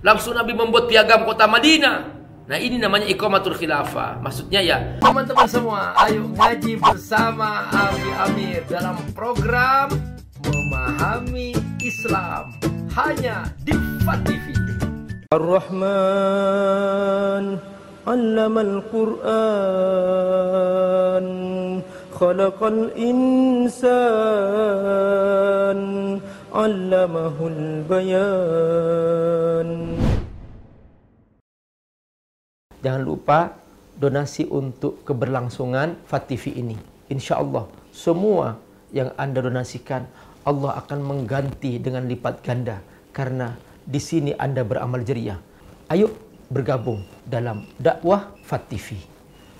Langsung Nabi membuat piagam kota Madinah. Nah, ini namanya iqamatul khilafah. Maksudnya ya, teman-teman semua, ayo ngaji bersama Abi Amir dalam program Memahami Islam hanya di FAT TV. Ar-Rahman 'allamal Qur'an, khalaqal insan, 'allamahul bayan. Jangan lupa donasi untuk keberlangsungan FAT TV ini. Insya Allah semua yang Anda donasikan Allah akan mengganti dengan lipat ganda, karena di sini Anda beramal jariah. Ayo bergabung dalam dakwah FAT TV.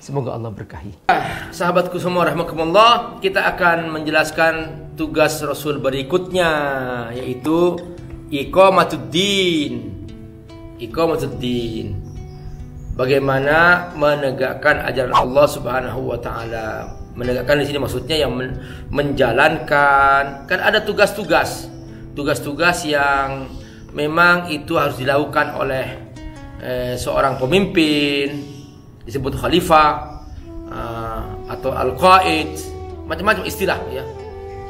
Semoga Allah berkahi. Sahabatku semua rahimakumullah, kita akan menjelaskan tugas Rasul berikutnya, yaitu iqamatuddin. Iqamatuddin. Bagaimana menegakkan ajaran Allah Subhanahu wa taala. Menegakkan di sini maksudnya yang menjalankan. Kan ada tugas-tugas. Tugas-tugas yang memang itu harus dilakukan oleh seorang pemimpin, disebut khalifah atau al-qaid, macam-macam istilah ya.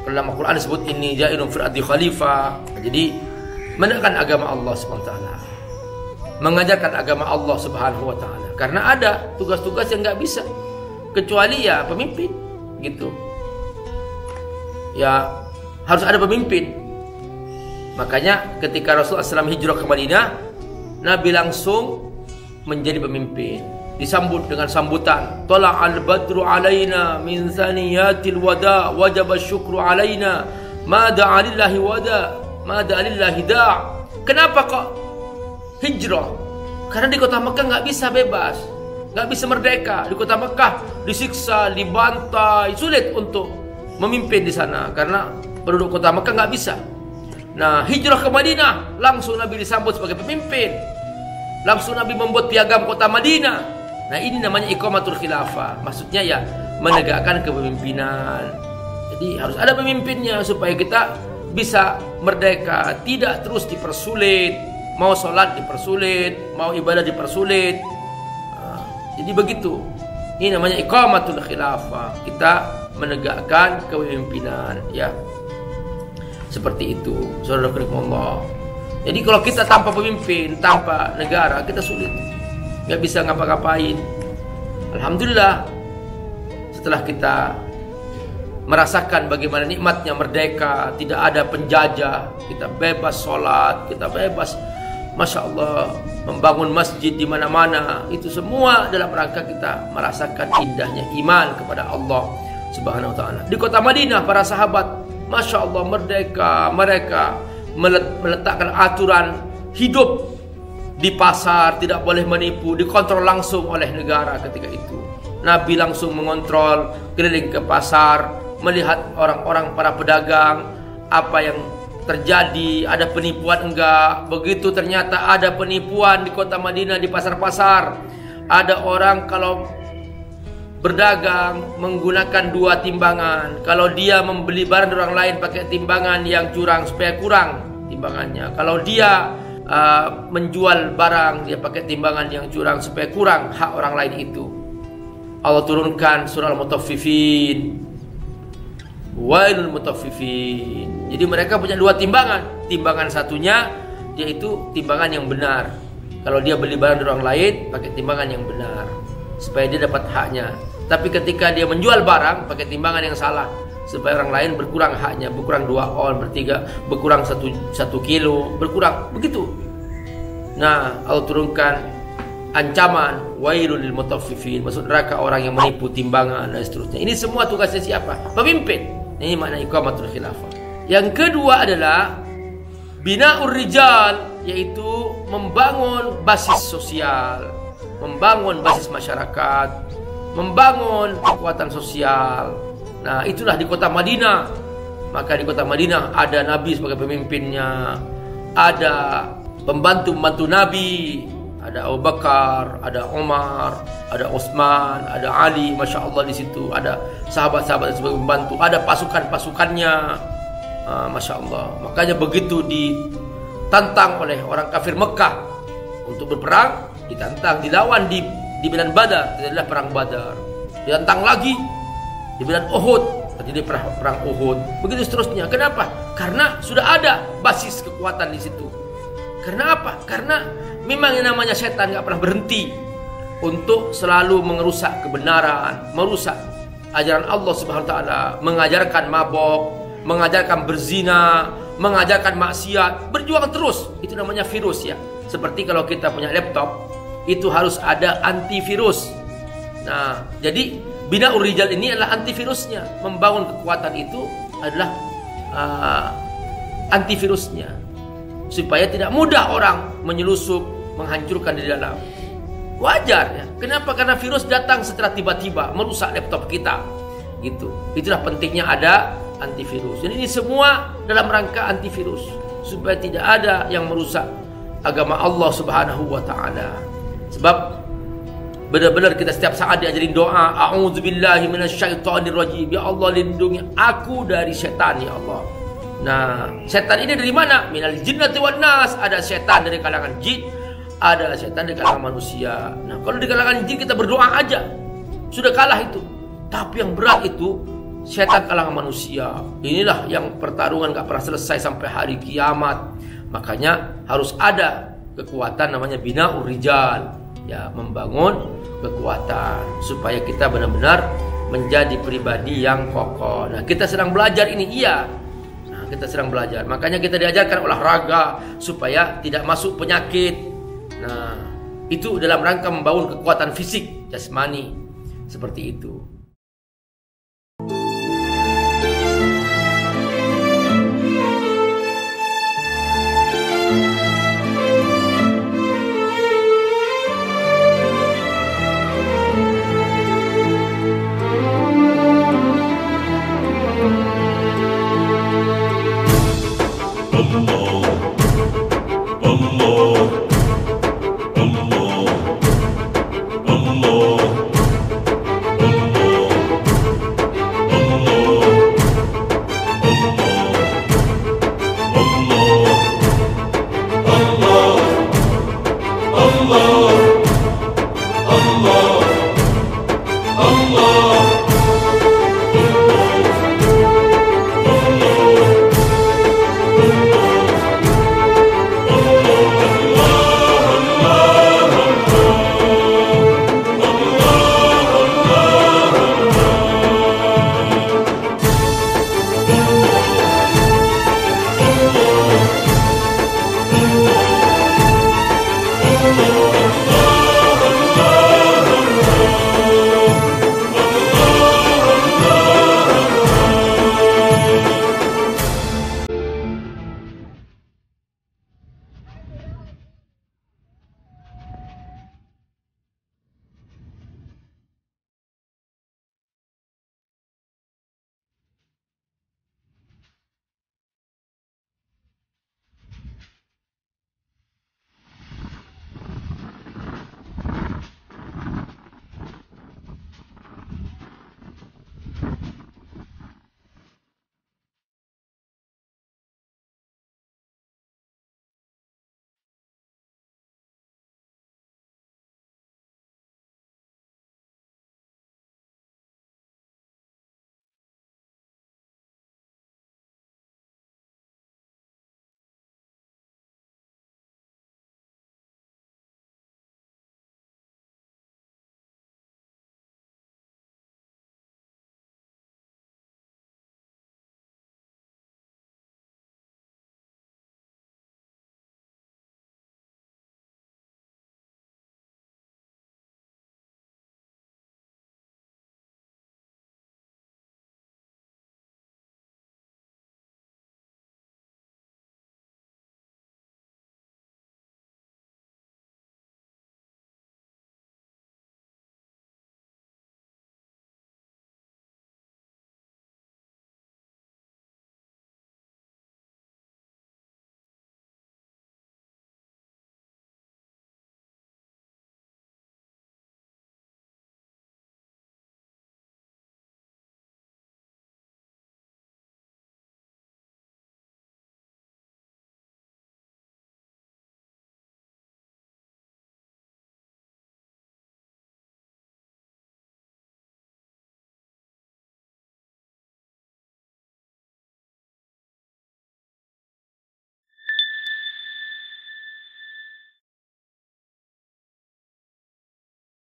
Dalam Al-Qur'an disebut inni ja'ilun fil ardi khalifah. Jadi menegakkan agama Allah Subhanahu wa taala, mengajarkan agama Allah Subhanahu wa taala. Karena ada tugas-tugas yang nggak bisa kecuali ya pemimpin gitu. Ya harus ada pemimpin. Makanya ketika Rasulullah SAW hijrah ke Madinah, Nabi langsung menjadi pemimpin. Disambut dengan sambutan, Tala'al badru alaina min zaniyatil wada, wajaba syukru alaina, ma da'a lillahi wada, ma da'a lillahi da'. Kenapa kok hijrah? Karena di kota Mekah nggak bisa bebas, nggak bisa merdeka. Di kota Mekah disiksa, dibantai, sulit untuk memimpin di sana karena penduduk kota Mekah nggak bisa. Nah, hijrah ke Madinah, langsung Nabi disambut sebagai pemimpin. Langsung Nabi membuat piagam kota Madinah. Nah, ini namanya iqamatul khilafah. Maksudnya ya menegakkan kepemimpinan. Jadi harus ada pemimpinnya supaya kita bisa merdeka, tidak terus dipersulit. Mau sholat dipersulit, mau ibadah dipersulit. Jadi begitu. Ini namanya iqamatul khilafah. Kita menegakkan kepemimpinan, ya. Seperti itu, saudara-saudara. Jadi kalau kita tanpa pemimpin, tanpa negara, kita sulit, nggak bisa ngapa-ngapain. Alhamdulillah, setelah kita merasakan bagaimana nikmatnya merdeka, tidak ada penjajah, kita bebas sholat, kita bebas, masya Allah, membangun masjid di mana-mana. Itu semua dalam rangka kita merasakan indahnya iman kepada Allah Subhanahu wa taala. Di kota Madinah, para sahabat, masya Allah, merdeka. Mereka meletakkan aturan hidup di pasar, tidak boleh menipu, dikontrol langsung oleh negara ketika itu. Nabi langsung mengontrol, keliling ke pasar, melihat orang-orang, para pedagang, apa yang terjadi, ada penipuan enggak. Begitu ternyata ada penipuan di kota Madinah, di pasar-pasar. Ada orang kalau berdagang menggunakan dua timbangan. Kalau dia membeli barang dari orang lain pakai timbangan yang curang supaya kurang timbangannya. Kalau dia menjual barang, dia pakai timbangan yang curang supaya kurang hak orang lain itu. Allah turunkan surah Al-Mutaffifin, wailul mutaffifin. Jadi mereka punya dua timbangan. Timbangan satunya yaitu timbangan yang benar. Kalau dia beli barang dari orang lain pakai timbangan yang benar supaya dia dapat haknya. Tapi ketika dia menjual barang pakai timbangan yang salah supaya orang lain berkurang haknya, berkurang 2 on, berkurang 1 kilo, berkurang begitu. Nah, Allah turunkan ancaman wailul lil mutaffifin, masuk neraka orang yang menipu timbangan dan seterusnya. Ini semua tugasnya siapa? Pemimpin. Ini makna iqamatul khilafah. Yang kedua adalah binaur rijal, yaitu membangun basis sosial, membangun basis masyarakat, membangun kekuatan sosial. Nah, itulah di kota Madinah. Maka di kota Madinah ada Nabi sebagai pemimpinnya, ada pembantu-pembantu Nabi, ada Abu Bakar, ada Umar, ada Utsman, ada Ali, masya Allah di situ ada sahabat-sahabat sebagai pembantu, ada pasukan-pasukannya, masya Allah. Makanya begitu ditantang oleh orang kafir Mekah untuk berperang, ditantang, dilawan di medan Badar, terjadilah perang Badar. Ditantang lagi di medan Uhud, terjadi perang Uhud. Begitu seterusnya. Kenapa? Karena sudah ada basis kekuatan di situ. Karena apa? Karena memang yang namanya setan nggak pernah berhenti untuk selalu merusak kebenaran, merusak ajaran Allah Subhanahu wa taala, mengajarkan mabok, mengajarkan berzina, mengajarkan maksiat, berjuang terus. Itu namanya virus ya. Seperti kalau kita punya laptop, itu harus ada antivirus. Nah, jadi Bina'ur Rijal ini adalah antivirusnya. Membangun kekuatan itu adalah antivirusnya, supaya tidak mudah orang menyelusup, menghancurkan di dalam. Wajar ya. Kenapa? Karena virus datang secara tiba-tiba merusak laptop kita. Gitu. Itulah pentingnya ada antivirus. Jadi ini semua dalam rangka antivirus, supaya tidak ada yang merusak agama Allah Subhanahu wa taala. Sebab benar-benar kita setiap saat diajarin doa, a'udzubillahi minasyaitonirrajim. Ya Allah, lindungi aku dari setan ya Allah. Nah, setan ini dari mana? Minal jinnati wan nas. Ada setan dari kalangan jin, ada setan dari kalangan manusia. Nah, kalau di kalangan jin kita berdoa aja sudah kalah itu. Tapi yang berat itu setan kalangan manusia. Inilah yang pertarungan gak pernah selesai sampai hari kiamat. Makanya harus ada kekuatan namanya Bina'ur Rijal, ya, membangun kekuatan supaya kita benar-benar menjadi pribadi yang kokoh. Nah, kita sedang belajar ini, iya. Nah, kita sedang belajar. Makanya kita diajarkan olahraga supaya tidak masuk penyakit. Nah, itu dalam rangka membangun kekuatan fisik, jasmani, seperti itu.